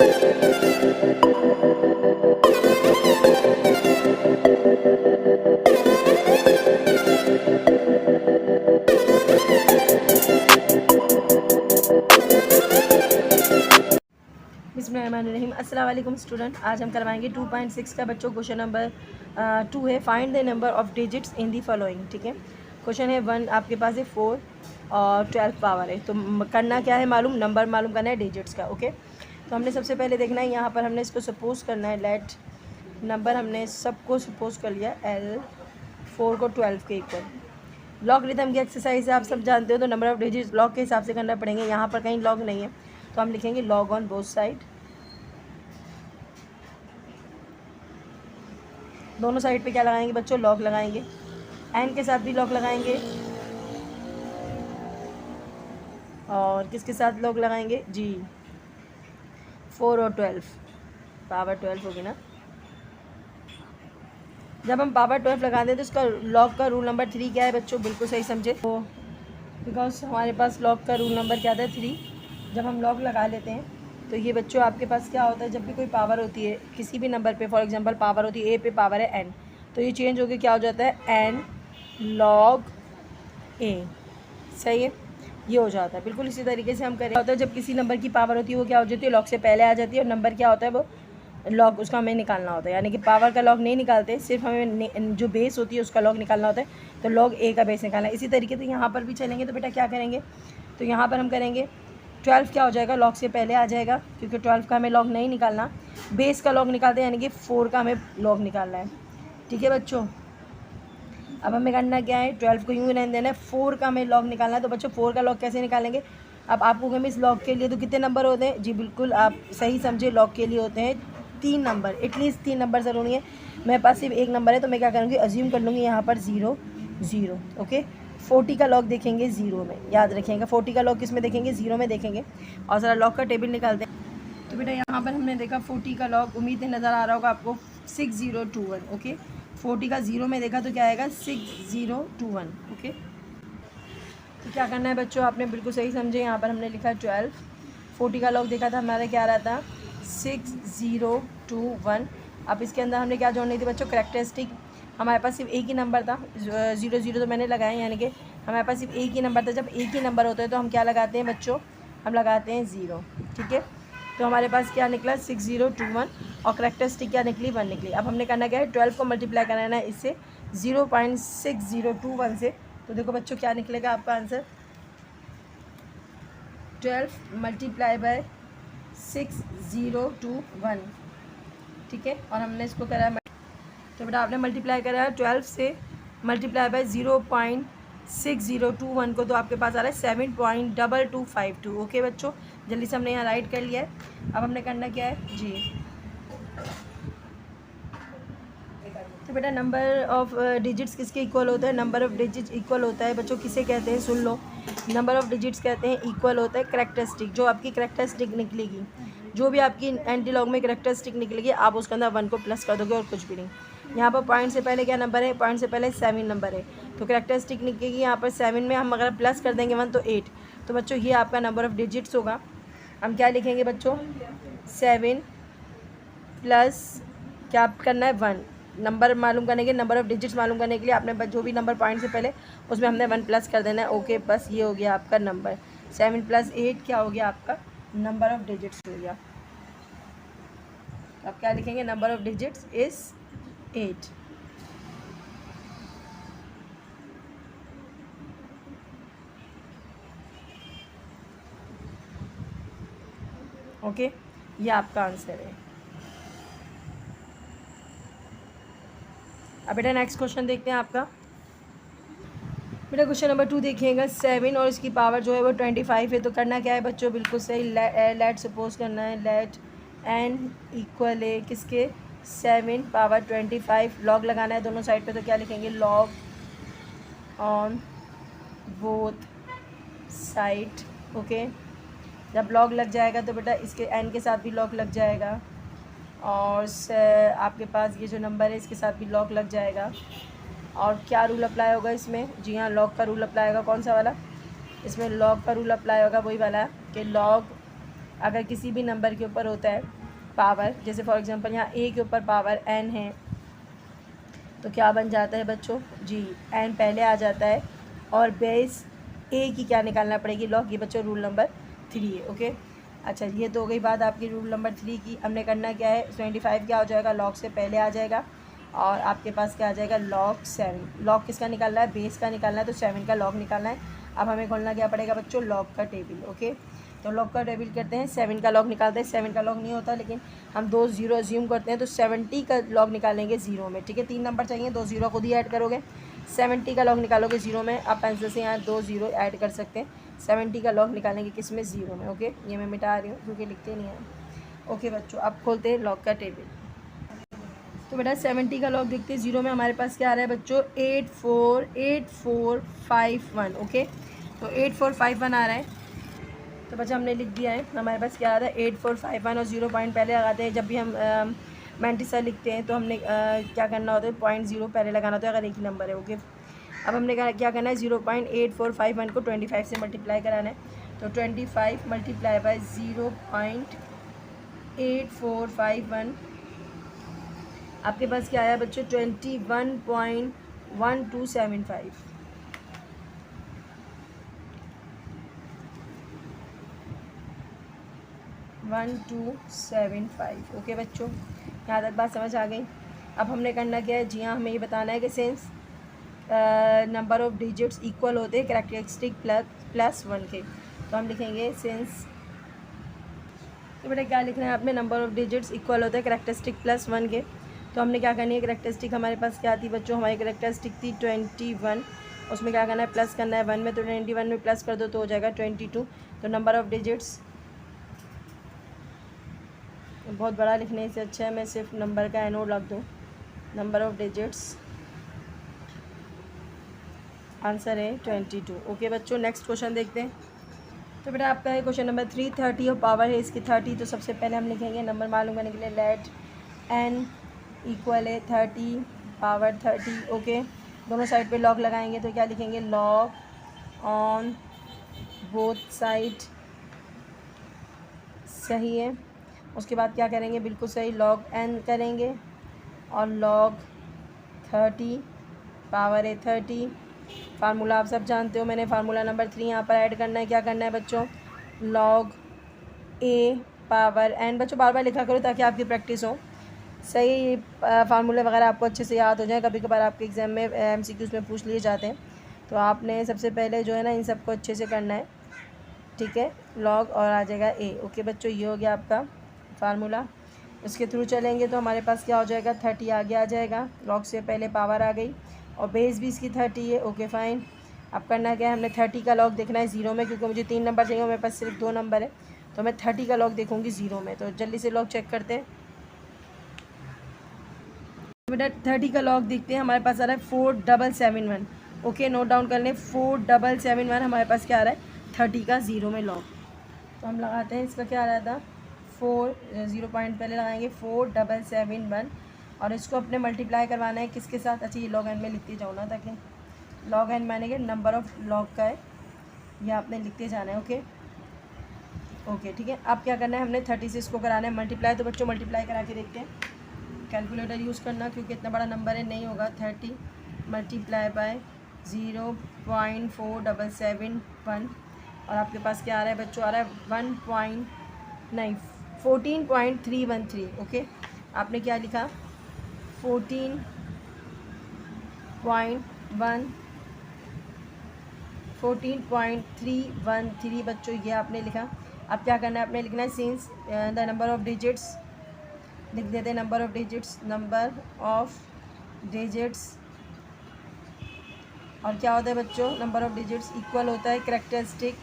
बिस्मिल्लाहिर्रहमानिर्रहीम। अस्सलाम वालेकुम स्टूडेंट, आज हम करवाएंगे 2.6 का बच्चों क्वेश्चन नंबर 2 है, find the number of digits in the following. ठीक है, क्वेश्चन है 1, आपके पास है 4 और 12 पावर है। तो करना क्या है, मालूम नंबर मालूम करना है डिजिट्स का। ओके, तो हमने सबसे पहले देखना है, यहाँ पर हमने इसको सपोज करना है, लेट नंबर हमने सबको सपोज कर लिया L 4 को 12 के इक्वल। लॉग रिदम की एक्सरसाइज आप सब जानते हो, तो नंबर ऑफ डिजिट्स लॉग के हिसाब से करना पड़ेंगे। यहाँ पर कहीं लॉग नहीं है तो हम लिखेंगे लॉग ऑन बोथ साइड, दोनों साइड पे क्या लगाएंगे बच्चों, लॉग लगाएंगे। एन के साथ भी लॉग लगाएंगे और किसके साथ लॉग लगाएंगे जी, 4 और 12, पावर 12 होगी ना। जब हम पावर 12 लगाते हैं तो इसका लॉग का रूल नंबर 3 क्या है बच्चों, बिल्कुल सही समझे। तो बिकॉज हमारे पास लॉग का रूल नंबर क्या था, 3। जब हम लॉग लगा लेते हैं तो ये बच्चों आपके पास क्या होता है, जब भी कोई पावर होती है किसी भी नंबर पे, फॉर एग्जांपल पावर होती है ए पे, पावर है एन, तो ये चेंज होकर क्या हो जाता है, एन लॉग ए। सही है, ये हो जाता है। बिल्कुल इसी तरीके से हम करें, होता है जब किसी नंबर की पावर होती है वो क्या हो जाती है, लॉग से पहले आ जाती है, और नंबर क्या होता है वो लॉग, उसका हमें निकालना होता है। यानी कि पावर का लॉग नहीं निकालते, सिर्फ हमें जो बेस होती है उसका लॉग निकालना होता है। तो लॉग ए का बेस निकालना है। इसी तरीके से यहाँ पर भी चलेंगे तो बेटा क्या करेंगे, तो यहाँ पर हम करेंगे 12 क्या हो जाएगा, लॉग से पहले आ जाएगा, क्योंकि 12 का हमें लॉग नहीं निकालना, बेस का लॉग निकालते हैं, यानी कि 4 का हमें लॉग निकालना है। ठीक है बच्चों, अब हमें करना क्या है, 12 को यूँ ही रहने देना है, 4 का हमें लॉग निकालना है। तो बच्चों 4 का लॉग कैसे निकालेंगे, अब आपको कहेंगे इस लॉग के लिए तो कितने नंबर होते हैं जी, बिल्कुल आप सही समझे, लॉग के लिए होते हैं 3 नंबर, एटलीस्ट 3 नंबर ज़रूरी है। मेरे पास सिर्फ एक नंबर है तो मैं क्या करूँगी, अज्यूम कर लूँगी यहाँ पर 0 0। ओके, 40 का लॉग देखेंगे 0 में, याद रखिएगा 40 का लॉग किस में देखेंगे, 0 में देखेंगे। और ज़रा लॉग का टेबल निकालते हैं। तो बेटा यहाँ पर हमने देखा 40 का लॉग, उम्मीद है नज़र आ रहा होगा आपको, 6021। ओके, 40 का 0 में देखा तो क्या आएगा, 6021। ओके, तो क्या करना है बच्चों, आपने बिल्कुल सही समझे, यहाँ पर हमने लिखा 12, 40 का लॉग देखा था हमारा क्या रहा था, 6021। अब इसके अंदर हमने क्या जोड़नी थी बच्चों, करैक्टरिस्टिक। हमारे पास सिर्फ एक ही नंबर था, 0 0 तो मैंने लगाया, यानी कि हमारे पास सिर्फ एक ही नंबर था। जब एक ही नंबर होता है तो हम क्या लगाते हैं बच्चों, हम लगाते हैं 0। ठीक है, तो हमारे पास क्या निकला, 6021, और करैक्टरिस्टिक क्या निकली, 1 निकली। अब हमने करना क्या है, 12 को मल्टीप्लाई कराना है इससे 0.6021 से। तो देखो बच्चों क्या निकलेगा आपका आंसर, 12 मल्टीप्लाई बाय 6021। ठीक है, और हमने इसको करा, तो बेटा आपने मल्टीप्लाई करा 12 से मल्टीप्लाई बाय 0.6021 को, तो आपके पास आ रहा है 7.2252। ओके बच्चों, जल्दी से हमने यहाँ राइट कर लिया है। अब हमने करना क्या है जी, तो बेटा नंबर ऑफ़ डिजिट्स किसके इक्वल होता है, नंबर ऑफ़ डिजिट्स इक्वल होता है बच्चों, किसे कहते हैं, सुन लो। नंबर ऑफ़ डिजिट्स कहते हैं इक्वल होता है करैक्टरिस्टिक, जो आपकी करैक्टरिस्टिक निकलेगी, जो भी आपकी एंटी लॉग में करैक्टरिस्टिक निकलेगी, आप उसके अंदर 1 को प्लस कर दोगे और कुछ भी नहीं। यहाँ पर पॉइंट से पहले क्या नंबर है, पॉइंट से पहले 7 नंबर है, तो करैक्टरिस्टिक निकलेगी यहाँ पर 7 में, हम अगर प्लस कर देंगे 1 तो 8। तो बच्चों ये आपका नंबर ऑफ़ डिजिट्स होगा। हम क्या लिखेंगे बच्चों, 7 प्लस क्या करना है, 1। नंबर मालूम करने के, नंबर ऑफ़ डिजिट्स मालूम करने के लिए आपने जो भी नंबर पॉइंट से पहले उसमें हमने 1 प्लस कर देना है। ओके, बस ये हो गया आपका नंबर, 7 + 8 क्या हो गया आपका नंबर ऑफ़ डिजिट्स हो गया। अब क्या लिखेंगे, number of digits is 8। Okay, ये आपका आंसर है। अब बेटा नेक्स्ट क्वेश्चन देखते हैं आपका। बेटा क्वेश्चन नंबर 2 देखिएगा, 7 और इसकी पावर जो है वो 25 है। तो करना क्या है बच्चों, बिल्कुल सही, लेट सपोज करना है, लेट एन इक्वल है किसके, 7 पावर 25, लॉग लगाना है दोनों साइड पे। तो क्या लिखेंगे, log on both side. Okay, जब लॉग लग जाएगा तो बेटा इसके एन के साथ भी लॉग लग जाएगा, और आपके पास ये जो नंबर है इसके साथ भी लॉग लग जाएगा। और क्या रूल अप्लाई होगा इसमें, जी हाँ, लॉग का रूल अप्लाई होगा। कौन सा वाला, इसमें लॉग का रूल अप्लाई होगा, वही वाला कि लॉग अगर किसी भी नंबर के ऊपर होता है पावर, जैसे फॉर एग्जांपल यहाँ ए के ऊपर पावर n है, तो क्या बन जाता है बच्चों जी, n पहले आ जाता है और बेस ए की क्या निकालना पड़ेगी, लॉग। ये बच्चों रूल नंबर 3 है। ओके, अच्छा ये तो हो गई बात आपकी रूल नंबर 3 की। हमने करना क्या है, 25 क्या हो जाएगा, लॉग से पहले आ जाएगा और आपके पास क्या आ जाएगा, लॉग 7। लॉग किसका निकालना है, बेस का निकालना है, तो 7 का लॉग निकालना है। अब हमें खोलना क्या पड़ेगा बच्चों, लॉग का टेबल। ओके, तो लॉग का टेबल करते हैं, 7 का लॉग निकालते हैं। 7 का लॉग नहीं होता, लेकिन हम 2 ज़ीरो अज्यूम करते हैं, तो 70 का लॉग निकालेंगे ज़ीरो में। ठीक है, 3 नंबर चाहिए, 2 ज़ीरो खुद ही ऐड करोगे। 70 का लॉग निकालोगे ज़ीरो में, आप पेंसिल से यहाँ 2 ज़ीरो ऐड कर सकते हैं। 70 का लॉग निकालेंगे किस में, ज़ीरो में। ओके, ये मैं मिटा रही हूँ क्योंकि लिखते नहीं हैं। ओके बच्चों, आप खोलते हैं लॉग का टेबल। तो बेटा 70 का लॉग देखते हैं, ज़ीरो में हमारे पास क्या आ रहा है बच्चों, 848451। ओके, तो 8451 आ रहा है, तो बच्चा हमने लिख दिया है। हमारे पास क्या आ रहा है, 8451 और 0 पॉइंट पहले लगाते हैं। जब भी हम मैंटिसा लिखते हैं तो हमने क्या करना होता है, 0.0 पहले लगाना होता है अगर एक ही नंबर है। ओके, अब हमने क्या करना है, 0.8451 को 25 से मल्टीप्लाई कराना है। तो 25 मल्टीप्लाई बाय 0.8451, आपके पास क्या आया बच्चों, 21.1275। ओके बच्चों, यहाँ तक बात समझ आ गई। अब हमने करना क्या है जी हाँ, हमें ये बताना है कि since number of digits equal होते हैं कैरेक्टरिस्टिक +1 के, तो हम लिखेंगे सिंस, तो बेटा क्या लिखना है आपने, नंबर ऑफ़ डिजिट्स इक्वल होते हैं कैरेक्टरिस्टिक +1 के। तो हमने क्या करनी है, कैरेक्टरिस्टिक हमारे पास क्या थी बच्चों, हमारी कैरेक्टरिस्टिक थी 21, उसमें क्या करना है, प्लस करना है 1 में, तो 21 में प्लस कर दो तो हो जाएगा 22। तो नंबर ऑफ़ डिजिट्स, बहुत बड़ा लिखने से अच्छा है मैं सिर्फ नंबर का एनो लग दूँ। नंबर ऑफ़ डिजिट्स, आंसर है 22। ओके बच्चों, नेक्स्ट क्वेश्चन देखते हैं। तो बेटा आपका है क्वेश्चन नंबर 3, 30 और पावर है इसकी 30। तो सबसे पहले हम लिखेंगे नंबर मालूम करने के लिए, लेट n इक्वल है 30 पावर 30। ओके, दोनों साइड पे लॉग लगाएंगे, तो क्या लिखेंगे, लॉग ऑन बोथ साइड, सही है। उसके बाद क्या करेंगे, बिल्कुल सही, लॉग n करेंगे और लॉग 30 पावर है 30। फार्मूला आप सब जानते हो, मैंने फार्मूला नंबर 3 यहाँ पर ऐड करना है। क्या करना है बच्चों, लॉग a पावर n। बच्चों बार बार लिखा करो ताकि आपकी प्रैक्टिस हो, सही फार्मूले वगैरह आपको अच्छे से याद हो जाए। कभी कभार आपके एग्ज़ाम में MCQs में पूछ लिए जाते हैं, तो आपने सबसे पहले जो है ना इन सबको अच्छे से करना है। ठीक है, लॉग और आ जाएगा a। ओके बच्चों, ये हो गया आपका फार्मूला। इसके थ्रू चलेंगे तो हमारे पास क्या हो जाएगा, 30 आगे आ जाएगा, लॉग से पहले पावर आ गई और बेस भी इसकी 30 है। ओके फाइन, अब करना क्या है, हमने 30 का लॉग देखना है ज़ीरो में, क्योंकि मुझे 3 नंबर चाहिए, मेरे पास सिर्फ 2 नंबर है, तो मैं 30 का लॉग देखूँगी ज़ीरो में। तो जल्दी से लॉग चेक करते हैं बेटा। 30 का लॉग देखते हैं, हमारे पास आ रहा है 4771। ओके, नोट डाउन कर लें, 4771 हमारे पास क्या आ रहा है, 30 का ज़ीरो में लॉग। तो हम लगाते हैं, इसका क्या आ रहा था, 0 पॉइंट पहले लगाएंगे 4771 और इसको अपने मल्टीप्लाई करवाना है किसके साथ, अच्छा ये लॉग एन में लिखते जाओ ना, ताकि लॉग एन माने कि नंबर ऑफ़ लॉग का है, यह आपने लिखते जाना है। ओके ओके ठीक है। अब क्या करना है, हमने 30 से इसको कराना है मल्टीप्लाई। तो बच्चों मल्टीप्लाई करा के देखते हैं, कैलकुलेटर यूज़ करना क्योंकि इतना बड़ा नंबर है, नहीं होगा। 30 मल्टीप्लाई बाय 0.4771 और आपके पास क्या आ रहा है बच्चों, आ रहा है 14.313। ओके, आपने क्या लिखा, 14.313 बच्चों, ये आपने लिखा। अब क्या करना है, आपने लिखना है since the number of digits, लिख देते हैं number of digits, number of digits. और क्या होता है बच्चों, नंबर ऑफ़ डिजिट्स इक्वल होता है कैरेक्टरिस्टिक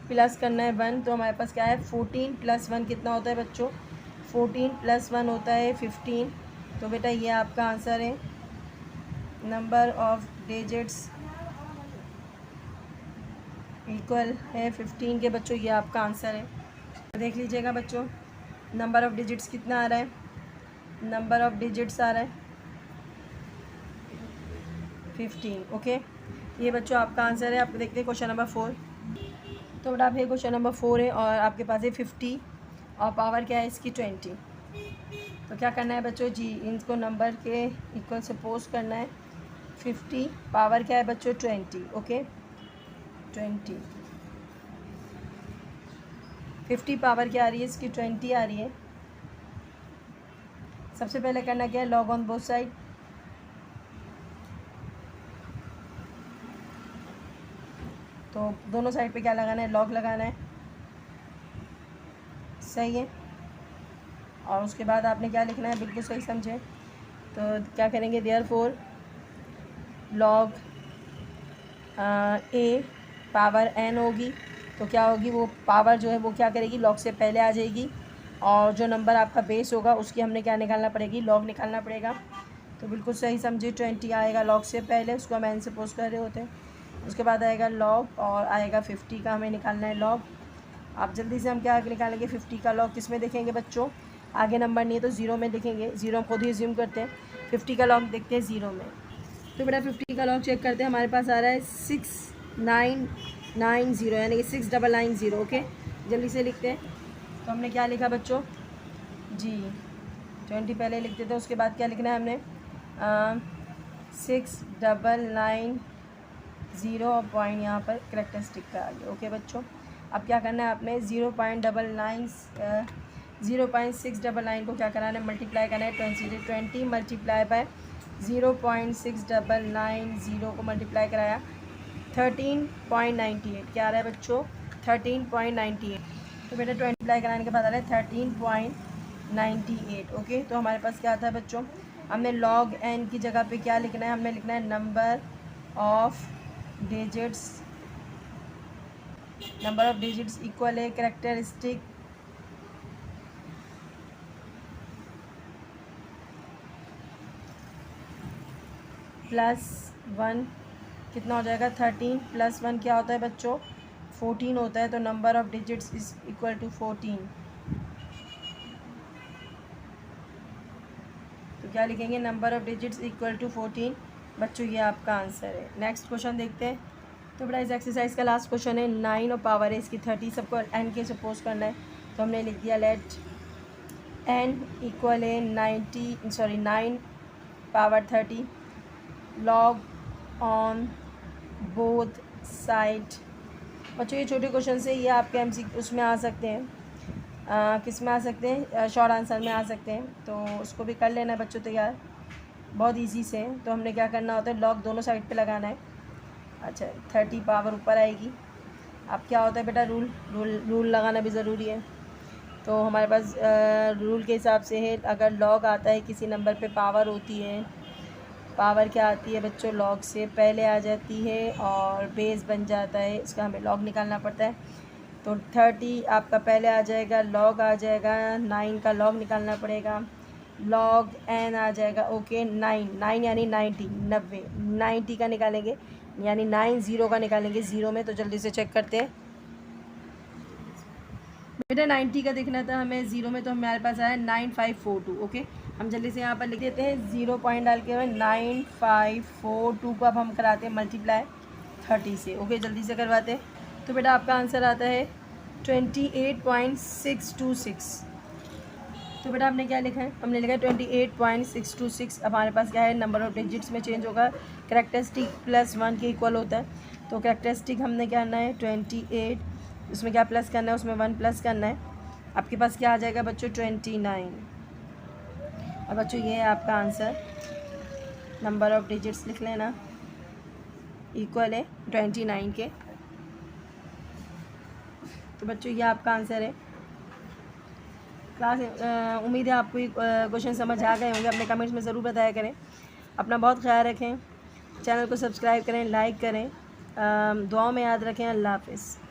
प्लस करना है 1। तो हमारे पास क्या है, 14 + 1 कितना होता है बच्चों, 14 + 1 होता है 15। तो बेटा ये आपका आंसर है, नंबर ऑफ़ डिजिट्स इक्वल है 15 के। बच्चों ये आपका आंसर है, देख लीजिएगा बच्चों, नंबर ऑफ़ डिजिट्स कितना आ रहा है, नंबर ऑफ डिजिट्स आ रहा है 15। ओके, ये बच्चों आपका आंसर है। आप देखते हैं क्वेश्चन नंबर 4। तो बेटा आप ये क्वेश्चन नंबर 4 है और आपके पास है 50 और पावर क्या है इसकी 20। तो क्या करना है बच्चों जी, इनको नंबर के इक्वल सपोज करना है। 50 पावर क्या है बच्चों 20। ओके 20, 50 पावर क्या आ रही है इसकी 20 आ रही है। सबसे पहले करना क्या है, लॉग ऑन बोथ साइड। तो दोनों साइड पे क्या लगाना है, लॉग लगाना है। सही है। और उसके बाद आपने क्या लिखना है, बिल्कुल सही समझे। तो क्या करेंगे, देयरफॉर लॉग ए पावर एन होगी। तो क्या होगी, वो पावर जो है वो क्या करेगी, लॉग से पहले आ जाएगी। और जो नंबर आपका बेस होगा उसकी हमने क्या निकालना पड़ेगी, लॉग निकालना पड़ेगा। तो बिल्कुल सही समझे, 20 आएगा लॉग से पहले, उसको हम एन से पोस्ट कर रहे होते हैं। उसके बाद आएगा लॉग और आएगा 50 का हमें निकालना है लॉग। आप जल्दी से हम क्या निकालेंगे, 50 का लॉग किस में देखेंगे बच्चों, आगे नंबर नहीं है तो ज़ीरो में देखेंगे। ज़ीरो खुद ही ज्यूम करते हैं। 50 का लॉग देखते हैं ज़ीरो में। तो बेटा 50 का लॉग चेक करते हैं। हमारे पास आ रहा है 6990, यानी कि 6990। ओके, जल्दी से लिखते हैं। तो हमने क्या लिखा बच्चों जी, 20 पहले लिख देते हैं। उसके बाद क्या लिखना है हमने, 6990 और पॉइंट यहाँ पर करेक्टरिस्टिक का आ गया। ओके बच्चों, अब क्या करना है आपने 0.699 को क्या कराना है, मल्टीप्लाई करना है 20 मल्टीप्लाई बाय 0.699 को मल्टीप्लाई कराया 13.98। क्या आ रहा है बच्चों 13.98। तो बेटा 20 मल्टीप्लाई कराने के बाद आ रहा है 13.98। ओके, तो हमारे पास क्या था बच्चों, हमने लॉग एन की जगह पे क्या लिखना है, हमने लिखना है नंबर ऑफ डिजिट्स इक्वल है कैरेक्टरिस्टिक +1। कितना हो जाएगा, 13 + 1 क्या होता है बच्चों 14 होता है। तो number of digits is equal to 14। तो क्या लिखेंगे, number of digits equal to 14। बच्चों ये आपका आंसर है। नेक्स्ट क्वेश्चन देखते हैं। तो बेटा इस एक्सरसाइज का लास्ट क्वेश्चन है 9 और पावर है इसकी 30। सबको एन के सपोज करना है। तो हमने लिख दिया लेट एन इक्वल है 9 power 30 log on both side. बच्चों ये छोटे क्वेश्चन से ये आपके एमसी उसमें आ सकते हैं, किस में आ सकते हैं, शॉर्ट आंसर में आ सकते हैं। तो उसको भी कर लेना है बच्चों तैयार, बहुत इजी से। तो हमने क्या करना होता है, लॉग दोनों साइड पे लगाना है। अच्छा 30 पावर ऊपर आएगी। अब क्या होता है बेटा, रूल लगाना भी ज़रूरी है। तो हमारे पास रूल के हिसाब से है, अगर लॉग आता है किसी नंबर पे पावर होती है, पावर क्या आती है बच्चों, लॉग से पहले आ जाती है और बेस बन जाता है, इसका हमें लॉग निकालना पड़ता है। तो 30 आपका पहले आ जाएगा, लॉग आ जाएगा, 9 का लॉग निकालना पड़ेगा, लॉग एन आ जाएगा। ओके 9 यानी 90 का निकालेंगे, यानी 90 का निकालेंगे ज़ीरो में। तो जल्दी से चेक करते हैं बेटा, 90 का देखना था हमें ज़ीरो में। तो हमारे पास आया 9542। ओके, हम जल्दी से यहाँ पर लिख देते हैं, 0 पॉइंट डाल के हमें 9542 को अब हम कराते हैं मल्टीप्लाई 30 से। ओके, जल्दी से करवाते हैं। तो बेटा आपका आंसर आता है 28.626। तो बेटा आपने क्या लिखा है, हमने लिखा है 28.626। अब हमारे पास क्या है, नंबर ऑफ डिजिट्स में चेंज होगा, कैरेक्टरिस्टिक +1 के इक्वल होता है। तो कैरेक्टरिस्टिक हमने क्या करना है 28, उसमें क्या प्लस करना है, उसमें 1 प्लस करना है। आपके पास क्या आ जाएगा बच्चों 29। और बच्चों ये है आपका आंसर। नंबर ऑफ डिजिट्स लिख लेना, इक्वल है 29 के। तो बच्चों ये आपका आंसर है। क्लास उम्मीद है आपको ये क्वेश्चन समझ आ गए होंगे। अपने कमेंट्स में ज़रूर बताया करें। अपना बहुत ख्याल रखें, चैनल को सब्सक्राइब करें, लाइक करें, दुआओं में याद रखें। अल्लाह हाफ़िज़।